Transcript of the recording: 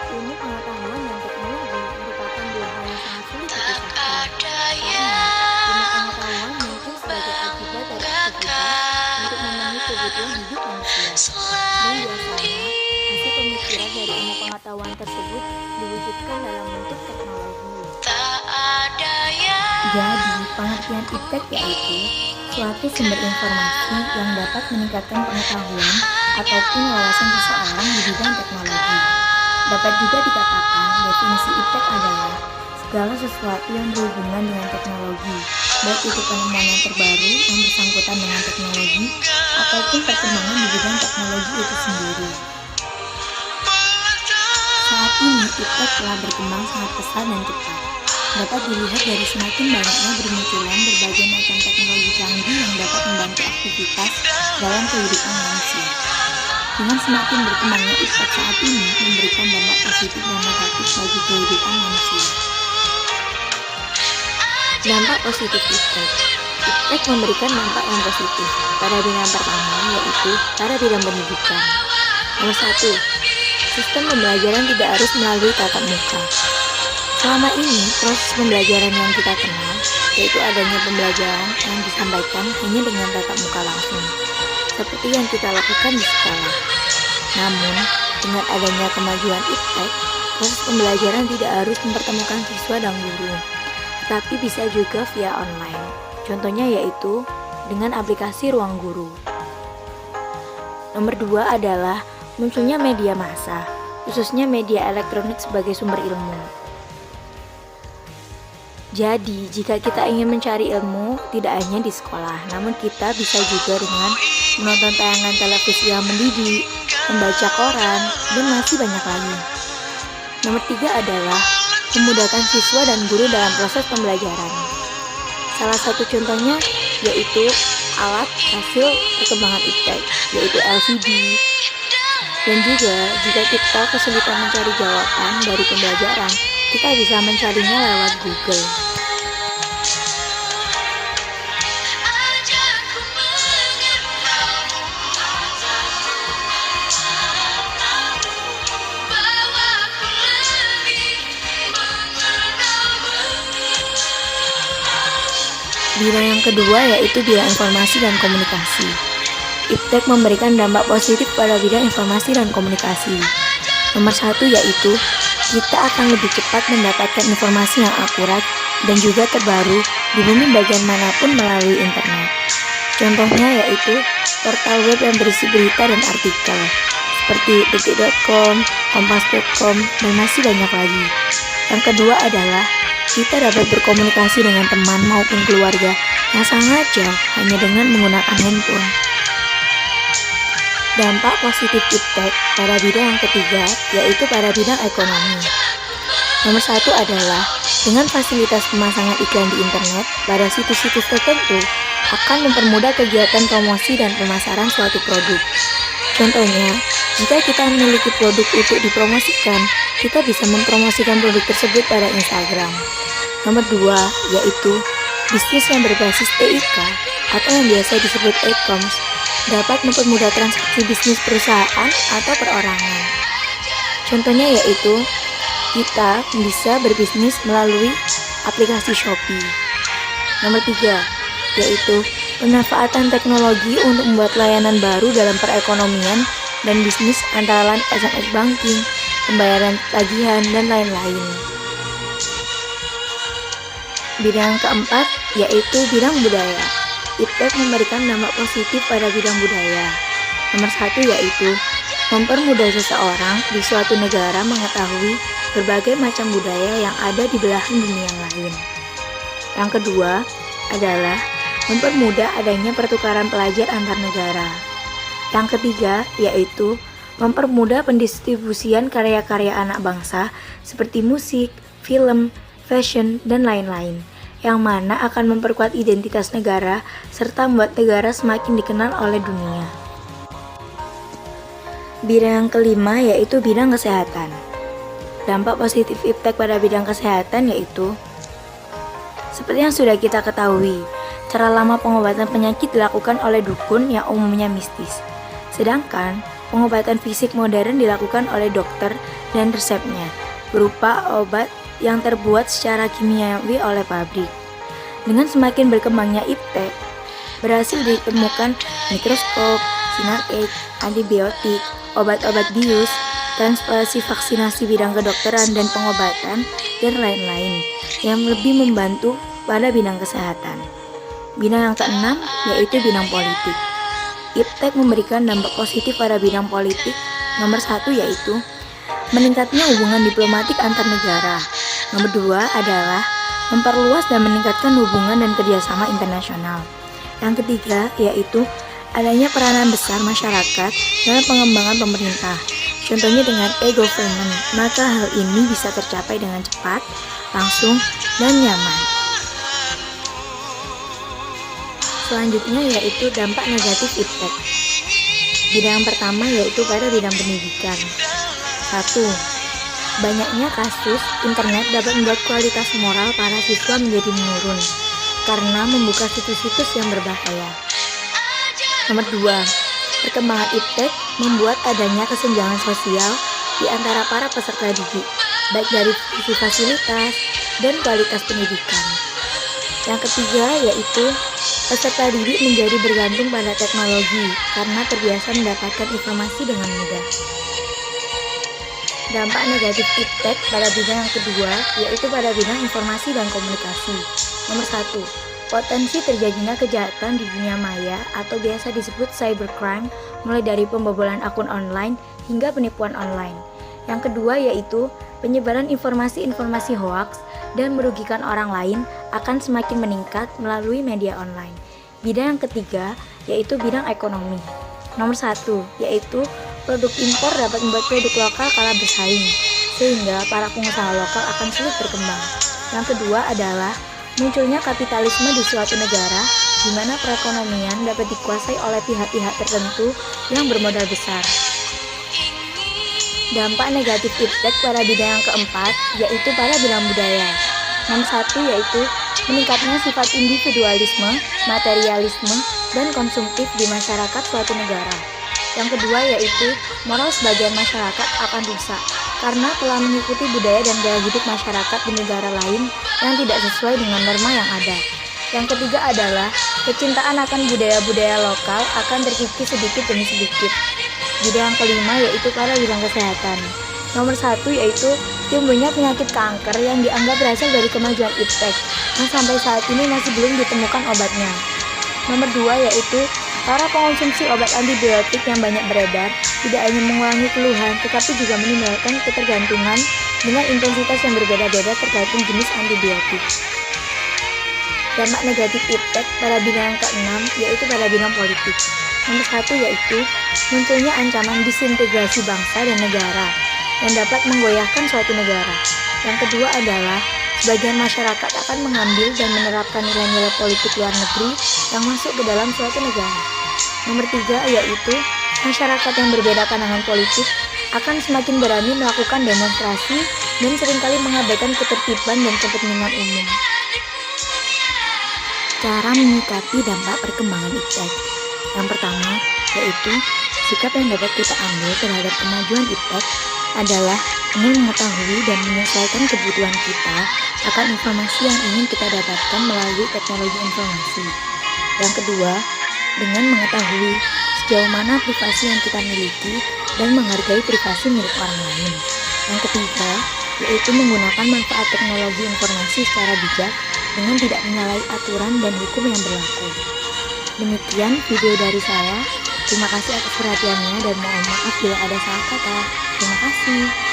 Ilmu pengetahuan dan teknologi merupakan dua hal yang sangat sulit Tak dipisahkan, ada karena ilmu yang pengetahuan muncul sebagai akibat dari aktivitas untuk membanggakan memenuhi kebutuhan hidup manusia. Dan selain biasanya, hasil pemikiran dari ilmu diri. pengetahuan tersebut diwujudkan dalam bentuk teknologi. Tak ada yang Jadi, pengertian ku iptek yaitu suatu sumber informasi inginkan, yang dapat meningkatkan pengetahuan hanya ataupun wawasan seseorang di bidang teknologi. Dapat juga dikatakan definisi iptek adalah segala sesuatu yang berhubungan dengan teknologi, baik itu penemuan yang terbaru yang bersangkutan dengan teknologi ataupun perkembangan di bidang teknologi itu sendiri. Saat ini, iptek telah berkembang sangat pesat dan cepat. Dapat dilihat dari semakin banyaknya bermunculan berbagai macam teknologi canggih yang dapat membantu aktivitas dalam kehidupan manusia. Dengan semakin berkembangnya iptek saat ini memberikan dampak positif dan negatif bagi kehidupan manusia. Dampak positif iptek. Iptek memberikan dampak yang positif pada bidang pertama, yaitu pada bidang pendidikan. Nomor 1. Sistem pembelajaran tidak harus melalui tatap muka. Selama ini, proses pembelajaran yang kita kenal, yaitu adanya pembelajaran yang disampaikan hanya dengan tatap muka langsung, seperti yang kita lakukan di sekolah. Namun, dengan adanya kemajuan iptek, proses pembelajaran tidak harus mempertemukan siswa dan guru, tetapi bisa juga via online. Contohnya yaitu dengan aplikasi Ruang Guru. Nomor 2 adalah munculnya media massa, khususnya media elektronik sebagai sumber ilmu. Jadi, jika kita ingin mencari ilmu, tidak hanya di sekolah, namun kita bisa juga dengan menonton tayangan televisi yang mendidik, membaca koran, dan masih banyak lagi. Nomor 3 adalah memudahkan siswa dan guru dalam proses pembelajaran. Salah satu contohnya yaitu alat hasil perkembangan iptek, yaitu LCD. Dan juga, jika kita kesulitan mencari jawaban dari pembelajaran, kita bisa mencarinya lewat Google. Bidang yang kedua yaitu bidang informasi dan komunikasi. Iptek memberikan dampak positif pada bidang informasi dan komunikasi. Nomor 1 yaitu kita akan lebih cepat mendapatkan informasi yang akurat dan juga terbaru di bumi bagian manapun melalui internet. Contohnya yaitu portal web yang berisi berita dan artikel seperti detik.com, kompas.com, dan masih banyak lagi. Yang kedua adalah kita dapat berkomunikasi dengan teman maupun keluarga yang sangat jauh hanya dengan menggunakan handphone. Dampak positif iptek pada bidang yang ketiga yaitu pada bidang ekonomi. Nomor 1 adalah dengan fasilitas pemasangan iklan di internet pada situs-situs tertentu akan mempermudah kegiatan promosi dan pemasaran suatu produk. Contohnya, jika kita memiliki produk untuk dipromosikan, kita bisa mempromosikan produk tersebut pada Instagram. Nomor 2 yaitu bisnis yang berbasis EIK atau yang biasa disebut e-commerce dapat mempermudah transaksi bisnis perusahaan atau perorangan. Contohnya yaitu kita bisa berbisnis melalui aplikasi Shopee. Nomor 3 yaitu pemanfaatan teknologi untuk membuat layanan baru dalam perekonomian dan bisnis antara lain SMS banking, pembayaran tagihan, dan lain-lain. Bidang keempat yaitu bidang budaya. Iptek memberikan dampak positif pada bidang budaya. Nomor 1 yaitu mempermudah seseorang di suatu negara mengetahui berbagai macam budaya yang ada di belahan dunia yang lain. Yang kedua adalah mempermudah adanya pertukaran pelajar antar negara. Yang ketiga yaitu mempermudah pendistribusian karya-karya anak bangsa seperti musik, film, fashion, dan lain-lain, yang mana akan memperkuat identitas negara serta membuat negara semakin dikenal oleh dunia. Bidang yang kelima yaitu bidang kesehatan. Dampak positif iptek pada bidang kesehatan yaitu seperti yang sudah kita ketahui, cara lama pengobatan penyakit dilakukan oleh dukun yang umumnya mistis. Sedangkan pengobatan fisik modern dilakukan oleh dokter dan resepnya berupa obat yang terbuat secara kimiawi oleh pabrik. Dengan semakin berkembangnya iptek, berhasil ditemukan mikroskop, sinar X, antibiotik, obat-obat bius, transplantasi, vaksinasi bidang kedokteran dan pengobatan, dan lain-lain yang lebih membantu pada bidang kesehatan. Bidang yang keenam yaitu bidang politik. Iptek memberikan dampak positif pada bidang politik. Nomor 1 yaitu meningkatnya hubungan diplomatik antar negara. Nomor 2 adalah memperluas dan meningkatkan hubungan dan kerjasama internasional. Yang ketiga yaitu adanya peranan besar masyarakat dalam pengembangan pemerintah. Contohnya dengan e-government, maka hal ini bisa tercapai dengan cepat, langsung, dan nyaman. Selanjutnya yaitu dampak negatif iptek. Bidang pertama yaitu pada bidang pendidikan. 1. Banyaknya kasus internet dapat membuat kualitas moral para siswa menjadi menurun karena membuka situs-situs yang berbahaya. Nomor 2. Perkembangan iptek membuat adanya kesenjangan sosial di antara para peserta didik, baik dari sisi fasilitas dan kualitas pendidikan. Yang ketiga yaitu peserta didik menjadi bergantung pada teknologi karena terbiasa mendapatkan informasi dengan mudah. Dampak negatif iptek pada bidang yang kedua yaitu pada bidang informasi dan komunikasi. Nomor 1. Potensi terjadinya kejahatan di dunia maya atau biasa disebut cybercrime, mulai dari pembobolan akun online hingga penipuan online. Yang kedua yaitu penyebaran informasi-informasi hoaks dan merugikan orang lain akan semakin meningkat melalui media online. Bidang yang ketiga yaitu bidang ekonomi. Nomor 1 yaitu produk impor dapat membuat produk lokal kalah bersaing, sehingga para pengusaha lokal akan sulit berkembang. Yang kedua adalah munculnya kapitalisme di suatu negara, di mana perekonomian dapat dikuasai oleh pihak-pihak tertentu yang bermodal besar. Dampak negatif iptek pada bidang yang keempat yaitu pada bidang budaya. Nomor 1 yaitu meningkatnya sifat individualisme, materialisme, dan konsumtif di masyarakat suatu negara. Yang kedua yaitu moral sebagian masyarakat akan rusak karena telah mengikuti budaya dan gaya hidup masyarakat di negara lain yang tidak sesuai dengan norma yang ada. Yang ketiga adalah kecintaan akan budaya-budaya lokal akan terkikis sedikit demi sedikit. Bidang yang kelima yaitu pada bidang kesehatan. Nomor 1 yaitu timbulnya penyakit kanker yang dianggap berasal dari kemajuan iptek, yang sampai saat ini masih belum ditemukan obatnya. Nomor 2 yaitu para pengonsumsi obat antibiotik yang banyak beredar tidak hanya mengurangi keluhan, tetapi juga menimbulkan ketergantungan dengan intensitas yang berbeda-beda tergantung jenis antibiotik. Dampak negatif iptek pada bidang yang keenam yaitu pada bidang politik. Nomor 1 yaitu munculnya ancaman disintegrasi bangsa dan negara yang dapat menggoyahkan suatu negara. Yang kedua adalah sebagian masyarakat akan mengambil dan menerapkan nilai-nilai politik luar negeri yang masuk ke dalam suatu negara. Nomor 3 yaitu masyarakat yang berbeda pandangan politik akan semakin berani melakukan demonstrasi dan seringkali mengabaikan ketertiban dan kepentingan umum. Cara menyikapi dampak perkembangan iptek. Yang pertama yaitu sikap yang dapat kita ambil terhadap kemajuan iptek adalah dengan mengetahui dan menyesuaikan kebutuhan kita akan informasi yang ingin kita dapatkan melalui teknologi informasi. Yang kedua, dengan mengetahui sejauh mana privasi yang kita miliki dan menghargai privasi milik orang lain. Yang ketiga, yaitu menggunakan manfaat teknologi informasi secara bijak dengan tidak menyalahi aturan dan hukum yang berlaku. Demikian video dari saya. Terima kasih atas perhatiannya dan mohon maaf bila ada salah kata. Terima kasih.